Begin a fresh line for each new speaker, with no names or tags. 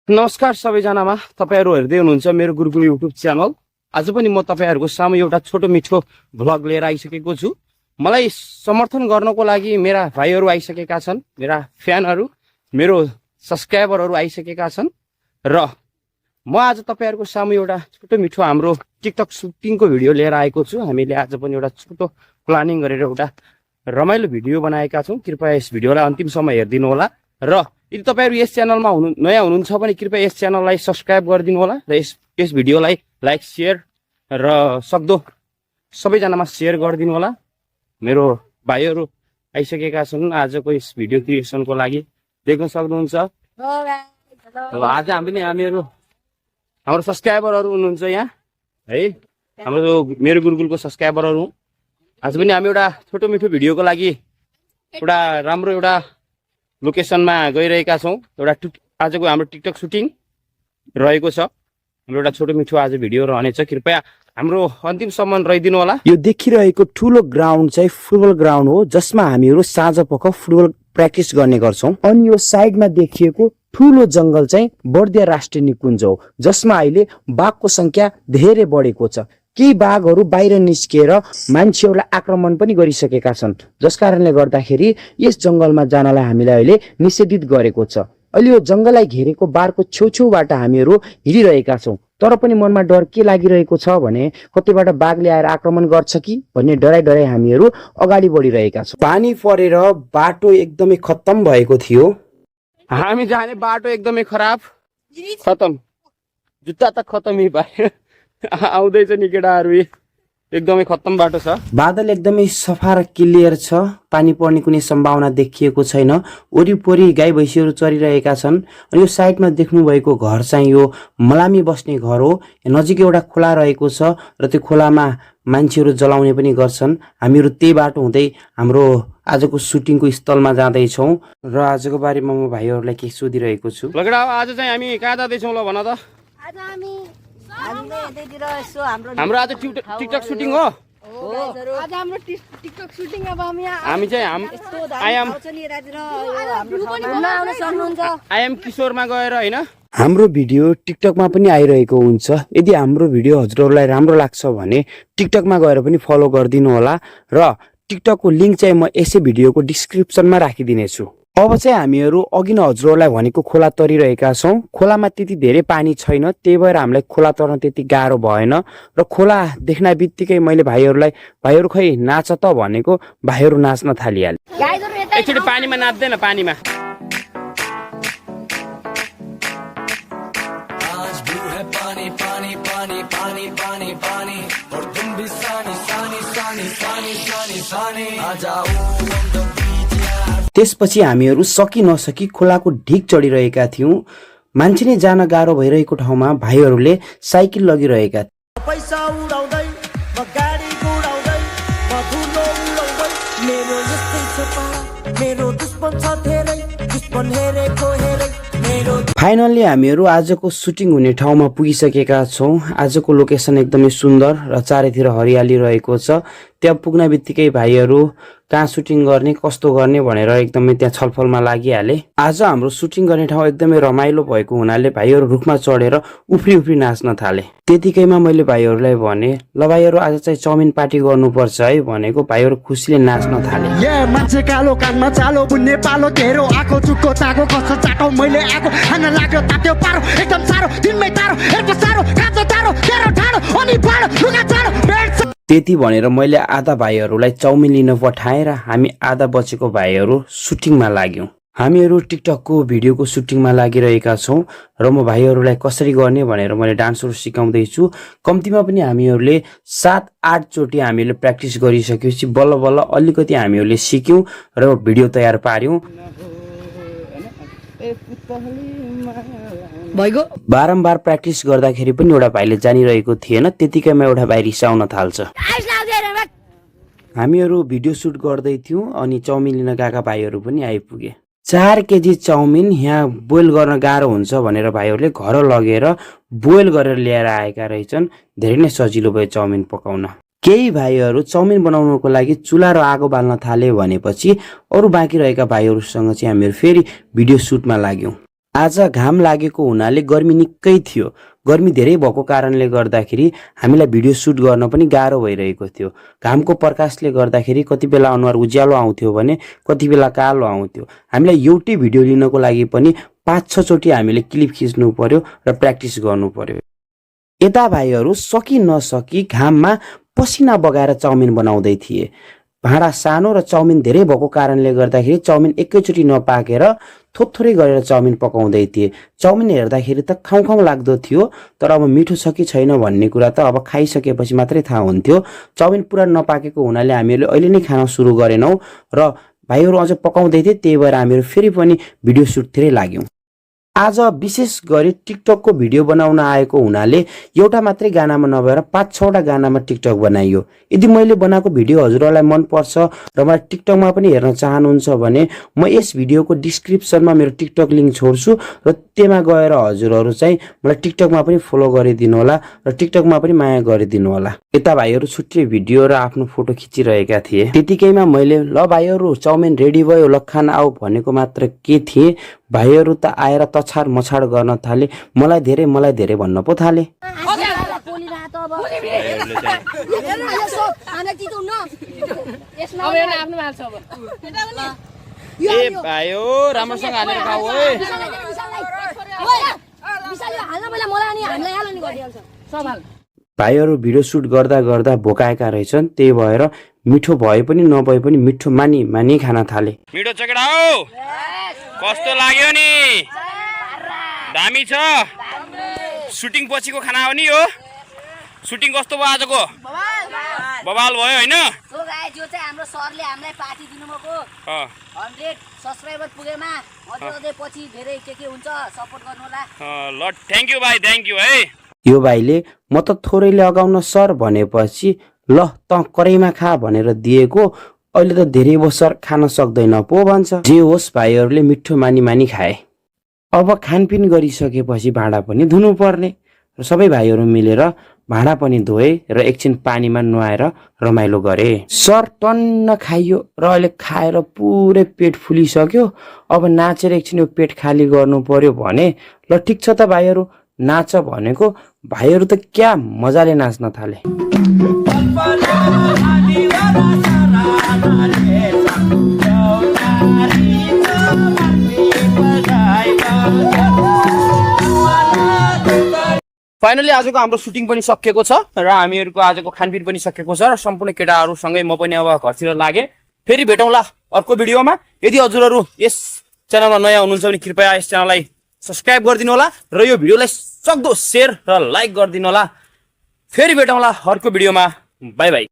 नमस्कार सबैजनामा तपाईहरु हेर्दै हुनुहुन्छ मेरो गुरुकुल युट्युब च्यानल। आज पनि म तपाईहरुको सामु एउटा छोटो मिठो भ्लग लिएर आइसकेको छु। मलाई समर्थन गर्नको लागि मेरा भाइहरु आइसकेका छन्, मेरा फ्यानहरु, मेरो सब्स्क्राइबरहरु आइसकेका छन् र म आज तपाईहरुको सामु एउटा छोटो मिठो हाम्रो टिकटक सुटिङको भिडियो लिएर आएको छु। हामीले आज पनि एउटा छोटो प्लानिङ गरेर एउटा रमाइलो भिडियो बनाएका छौं। कृपया यस भिडियोलाई अन्तिमसम्म हेर्दिनु होला र यदि तपाईहरु यस च्यानलमा नयाँ हुनुहुन्छ भने कृपया यस च्यानललाई सब्स्क्राइब गरिदिनु होला र यस भिडियोलाई लाइक शेयर र सक्दो सबैजनामा शेयर गरिदिनु होला। मेरो भाइहरु आइसकेका छन् आजको यस भिडियो क्रिएसनको लागि, देख्न सक्नुहुन्छ। आज हाम्रो सब्स्क्राइबरहरु हुनुहुन्छ यहाँ है, हाम्रो मेरो गुरुकुलको सब्स्क्राइबरहरु। आज पनि हामी एउटा छोटो मिठो भिडियोको लागि एउटा राम्रो एउटा लोकेसनमा गइरहेका छौं। एउटा आजको हाम्रो टिकटक सुटिङ रहेको छ। हाम्रो एउटा छोटो मिठो आज भिडियो रहनेछ, कृपया हाम्रो अन्तिमसम्म रहिदिनु होला। यो देखिरहेको ठूलो ग्राउन्ड चाहिँ फुटबल ग्राउन्ड हो, जसमा हामीहरु साँझपख फुटबल प्र्याक्टिस गर्ने गर्छौं। अनि यो साइडमा देखिएको ठूलो जंगल चाहिँ बर्दिया राष्ट्रिय निकुञ्ज हो, जसमा अहिले बाघको संख्या धेरै बढेको छ। केही बाघहरु बाहिर निस्किएर मान्छेहरुलाई आक्रमण पनि गरिसकेका छन्, जसकारणले गर्दाखेरि यस जंगलमा जानलाई हामीले अहिले निषेधित गरेको छ। अहिले यो जंगललाई घेरेको बारको छेउछेउबाट हामीहरु हिँडिरहेका छौं, तर पनि मनमा डर के लागिरहेको छ भने कतैबाट बाघले आएर आक्रमण गर्छ कि भन्ने डराइ हामीहरु अगाडि बढिरहेका छौं। पानी परेर बाटो एकदमै खत्तम भएको थियो। हामी जाने बाटो एकदमै खराब, खत्तम, जुत्ता त खत्तमै भयो। आउँदैछ नि केटाहरु, एकदमै खत्तम बाटो छ। बादल एकदमै सफा र क्लियर छ, पानी पर्ने कुनै सम्भावना देखिएको छैन। वरिपरि गाई भैँसीहरु चरिरहेका छन्। अनि यो साइडमा देख्नु भएको घर चाहिँ यो मलामी बस्ने घर हो। नजिकै एउटा खोला रहेको छ र त्यो खोलामा मान्छेहरु जलाउने पनि गर्छन्। हामीहरु त्यही बाटो हुँदै हाम्रो आजको सुटिङको स्थलमा जाँदै छौं र आजको बारेमा म भाइहरुलाई के सोधिरहेको छु। लगडा आज चाहिँ हामी कहाँ जाँदै छौं ल भन त?
आज
हाम्रो आज टिकटक सुटिङ हो।
आज हाम्रो टिकटक सुटिङ। अब
हामी चाहिँ आई एम किशोरमा गएर हैन, हाम्रो भिडियो टिकटकमा पनि आइरहेको हुन्छ। यदि हाम्रो भिडियो हजुरहरुलाई राम्रो लाग्छ भने टिकटकमा गएर पनि फलो गरिदिनु होला र टिकटकको लिंक चाहिँ म यसै भिडियोको डिस्क्रिप्सनमा राखिदिनेछु। अब चाहिँ हामीहरु अघि नै हजुरहरुलाई भनेको खोला तरिरहेका छौं। खोलामा त्यति धेरै पानी छैन, त्यही भएर हामीलाई खोला तर्न त्यति गाह्रो भएन र खोला देख्न बित्तिकै मैले भाइहरु खै नाच त भनेको भाइहरु नाच्न थालिहाले। एकचोटी पानीमा नाच्दैन, पानीमा त्यसपछि हामीहरु सकी नसकी खोलाको ढिक चढिरहेका थियौं। मान्छे नै जान गाह्रो भइरहेको ठाउँमा भाइहरुले साइकल लगिरहेका थिए।
पैसा उडाउँदै म गाडी गुडाउँदै म धुलो उडाउँदै मेरो यस्तै छ पारा, मेरो दुश्मन छ धेरै, दुश्मन हेरेको हेरै मेरो।
फाइनली हामीहरु आजको सुटिङ हुने ठाउँमा पुगिसकेका छौं। आजको लोकेसन एकदमै सुन्दर र चारैतिर हरियाली रहेको छ। त्यहाँ पुग्न बित्तिकै भाइहरु कहाँ सुटिङ गर्ने कस्तो गर्ने भनेर एकदमै त्यहाँ छलफलमा लागिहाले। आज हाम्रो सुटिङ गर्ने ठाउँ एकदमै रमाइलो भएको हुनाले भाइहरु रुखमा चढेर उफ्री नाच्न थाले। त्यतिकैमा मैले भाइहरुलाई भने ल भाइहरु आज चाहिँ चाउमिन पार्टी गर्नुपर्छ है भनेको। भाइहरु खुसीले नाच्न थाले।
मान्छे कालो कानमा चालो बुन्ने पालो तेरो आको चुक्को ताको कस्तो चाटो मैले आको खान लाग्यो तात्यो पारो एकदम सारो दिनमै तारो हेर्को सारो काँचो तारो तेरो ठाडो अनि पाडो लुगा चाडो भेट्छ।
त्यति भनेर मैले आधा भाइहरुलाई चाउमिन लिन पठाएर हामी आधा बचेको भाइहरु सुटिङमा लाग्यौं। हामीहरु टिकटकको भिडियोको सुटिङमा लागिरहेका छौं र म भाइहरुलाई कसरी गर्ने भनेर मैले डान्सहरु सिकाउँदै छु। कम्तिमा पनि हामीहरुले 7-8 चोटी हामीले प्र्याक्टिस गरिसकेपछि बल्ल बल्ल अलिकति हामीहरुले सिक्यौं र भिडियो तयार पार्यौं। बारम्बार प्र्याक्टिस गर्दाखेरि पनि एउटा भाइले जानिरहेको थिएन। त्यतिकैमा एउटा भाइ रिसाउन थाल्छ। हामीहरु भिडियो सुट गर्दै थियौं अनि चाउमिन लिन गएका भाइहरु पनि आइपुगे। 4 केजी चाउमिन यहाँ बोइल गर्न गाह्रो हुन्छ भनेर भाइहरुले घर लगेर बोइल गरेर ल्याएर आएका रहेछन्। धेरै नै सजिलो भयो चाउमिन पकाउन। केही भाइहरु चाउमिन बनाउनको लागि चुला र आगो बाल्न थाले भनेपछि अरु बाँकी रहेका भाइहरुसँग चाहिँ हामीहरु फेरि भिडियो सुटमा लाग्यौं।
आज घाम लागेको हुनाले गर्मी निकै थियो। गर्मी धेरै भएको कारणले गर्दाखेरि हामीलाई भिडियो सुट गर्न पनि गाह्रो भइरहेको थियो। घामको प्रकाशले गर्दाखेरि कति बेला अनुहार उज्यालो आउँथ्यो भने कति बेला कालो आउँथ्यो। हामीलाई एउटै भिडियो लिनको लागि पनि 5-6 चोटि हामीले क्लिप खिच्नु पर्यो र प्र्याक्टिस गर्नु पर्यो। यता भाइहरू सकि नसकी घाममा पसिना बगाएर चाउमिन बनाउँदै थिए। भाँडा सानो र चाउमिन धेरै भएको कारणले गर्दाखेरि चाउमिन एकैचोटि नपाकेर थोरै गरेर चाउमिन पकाउँदै थिए। चाउमिन हेर्दाखेरि त खाउँ खाउँ लाग्दो थियो, तर अब मिठो छ कि छैन भन्ने कुरा त अब खाइसकेपछि मात्रै थाहा हुन्थ्यो। चाउमिन पुरा नपाकेको हुनाले हामीहरूले अहिले नै खान सुरु गरेनौँ र भाइहरू अझ पकाउँदै थिए, त्यही भएर हामीहरू फेरि पनि भिडियो सुटतिरै लाग्यौँ। आज विशेष गरी टिकटकको भिडियो बनाउन आएको हुनाले एउटा मात्रै गानामा नभएर 5-6वटा गानामा टिकटक बनाइयो। यदि मैले बनाएको भिडियो हजुरहरूलाई मनपर्छ र मलाई टिकटकमा पनि हेर्न चाहनुहुन्छ भने म यस भिडियोको डिस्क्रिप्सनमा मेरो टिकटक लिङ्क छोड्छु र त्यहाँ गएर हजुरहरू चाहिँ मलाई टिकटकमा पनि फलो गरिदिनु होला र टिकटकमा पनि माया गरिदिनु होला। यता भाइहरू छुट्टै भिडियो र आफ्नो फोटो खिचिरहेका थिए। त्यतिकैमा मैले ल भाइहरू चाउमिन रेडी भयो, ल खाना आऊ भनेको मात्र के थिएँ, भाइहरू त आएर तछाड मछाड गर्न थाले। मलाई धेरै भन्न पो थाले।
ए भाइयो राम्रोसँग हालेर खाऊ है।
भाइहरू भिडियो सुट गर्दा गर्दा भोकाएका रहेछन्, त्यही भएर मिठो भए पनि नभए पनि मिठो मानी खान थाले।
मिठो चकेडा हो, कस्तो लाग्यो नि? दामी छ। सुटिङ पछिको खाना हो नि यो। सुटिङ कस्तो भयो आजको? बवाल भयो हैन?
सो गाइस, यो चाहिँ हाम्रो सरले हामीलाई पार्टी दिनुभएको 100 सब्स्क्राइबर पुगेमा अझै पछि धेरै के हुन्छ सपोर्ट गर्नु होला।
ल थ्यांक यू भाइ, थ्यांक यू है।
यो भाइले म त थोरैले अगाउन सर भनेपछि ल त कराईमा खा भनेर दिएको, अहिले त धेरै बसर खान सक्दैन पो भन्छ। जे होस् भाइहरूले मिठो मानी खाए। अब खानपिन गरिसकेपछि भाँडा पनि धुनु पर्ने र सबै भाइहरू मिलेर भाँडा पनि धोए र एकछिन पानीमा नुहाएर रमाइलो गरे। सर टन्न खाइयो र अहिले खाएर पुरै पेट फुलिसक्यो। अब नाचेर एकछिन यो पेट खाली गर्नु पर्यो भने ल ठिक छ त भाइहरू, नाच भनेको भाइहरू त क्या मजाले नाच्न थाले।
फाइनली आजको हाम्रो सुटिङ पनि सकिएको छ र हामीहरूको आजको खानपिन पनि सकिएको छ र सम्पूर्ण केटाहरूसँगै म पनि अब घरतिर लागेँ। फेरि भेटौँला अर्को भिडियोमा। यदि हजुरहरू यस च्यानलमा नयाँ हुनुहुन्छ भने कृपया यस च्यानललाई सब्स्क्राइब गरिदिनु होला र यो भिडियोलाई सक्दो सेयर र लाइक गरिदिनु होला। फेरि भेटौँला अर्को भिडियोमा। By by.